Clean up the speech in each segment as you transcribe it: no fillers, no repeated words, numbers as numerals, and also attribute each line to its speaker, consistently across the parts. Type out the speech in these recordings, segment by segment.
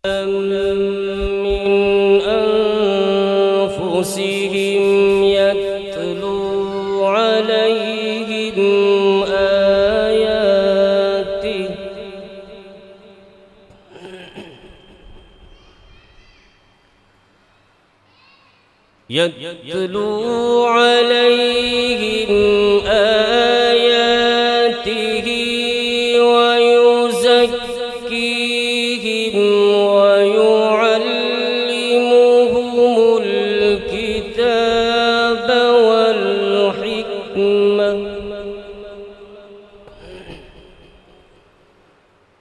Speaker 1: من أنفسهم يتلو عليهم آياته ويزكيهم ويعلمهم الكتاب والحكمة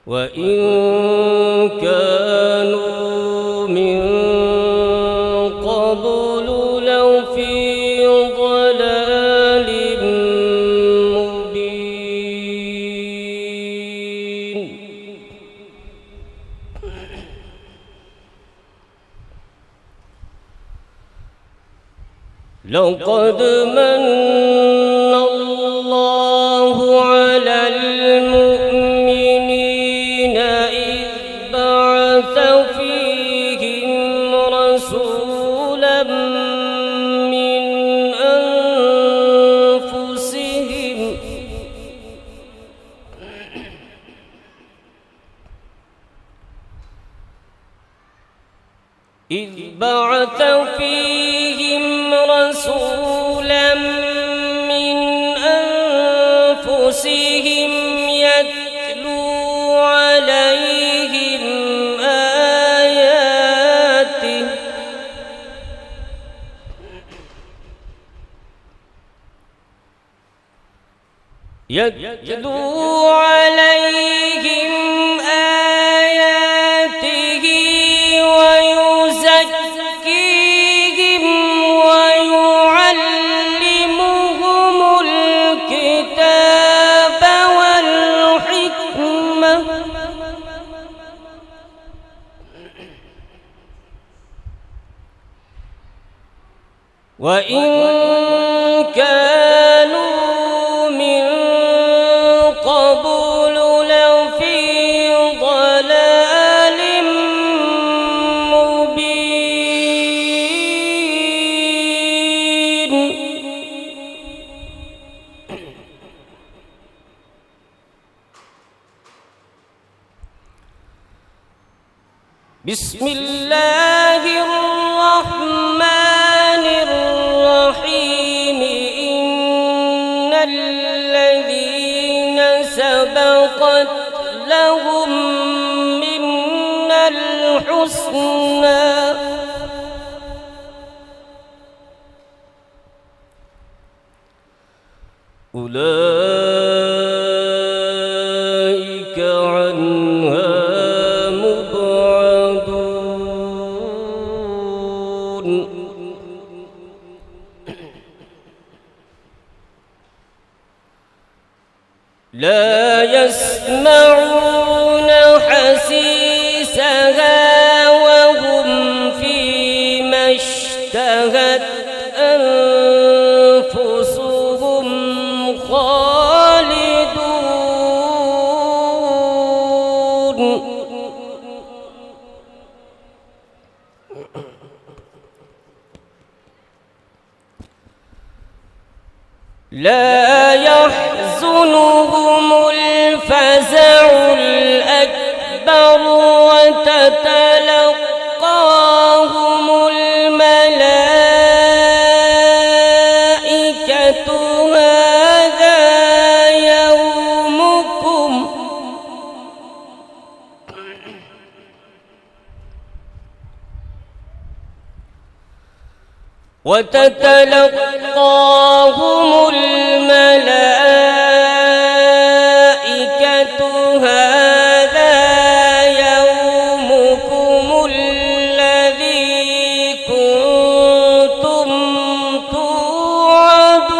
Speaker 1: وإن كانوا من قبل لفي ضلال مبين. لقد من الله على المؤمنين إذ بعث فيهم رسولا من أنفسهم يتلو عليهم آياته ويزكيهم ويعلمهم الكتاب والحكمة وإن كانوا من قبل لفي ضلال مبين. بسم الله الرحمن الرحيم. إن الذين سبقت لهم منا الحسنى أولئك عنها مبعدون. لا يسمعون حسيسها وهم فيما اشتهت أنفسهم خالدون. لا يحزنهم الفزع الأكبر وتتلقاهم الملائكة هذا يومكم الذي كنتم توعدون.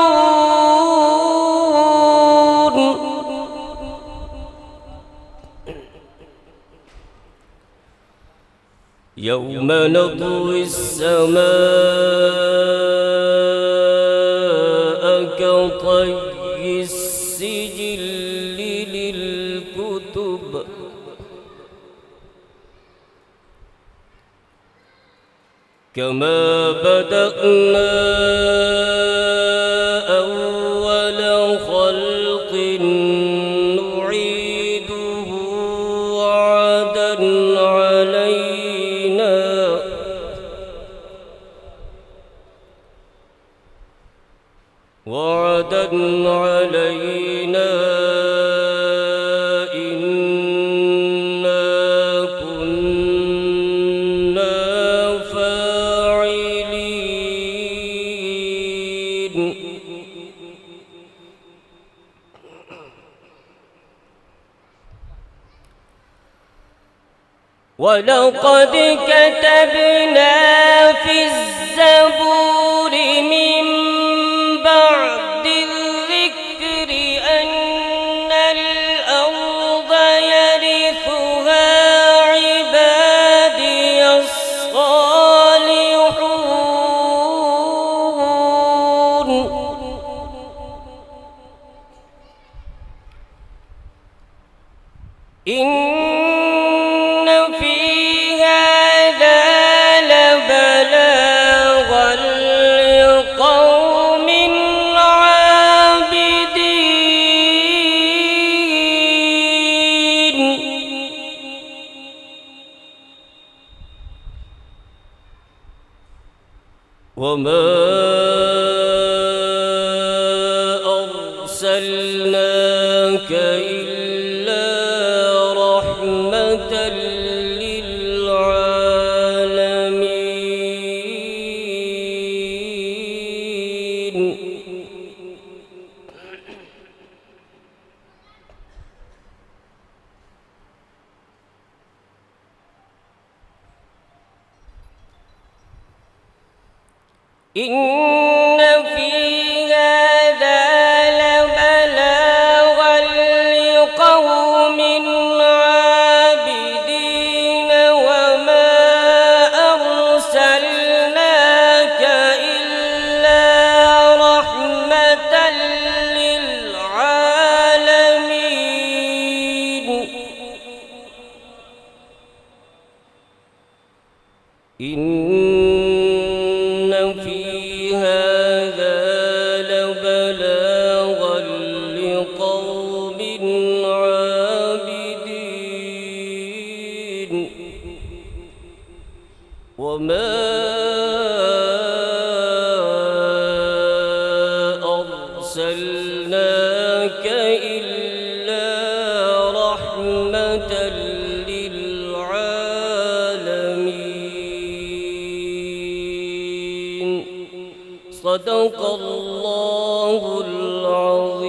Speaker 1: يوم نطوي السماء كطي السجل للكتب كما بدأنا أول خلق نعيده وعدا علينا إنا كنا فاعلين ولقد كتبنا في الزبور من بعد الذكر أن الأرض يرثها عبادي الصالحون إن في هذا لبلاغا لقوم عابدين وما أرسلناك إلا رحمة للعالمين إن في هذا لبلاغا لقوم عابدين وما أرسلناك إلا رحمة للعالمين إن في هذا لبلاغا لقوم عابدين وما أرسلناك إلا رحمة للعالمين صدق الله العظيم.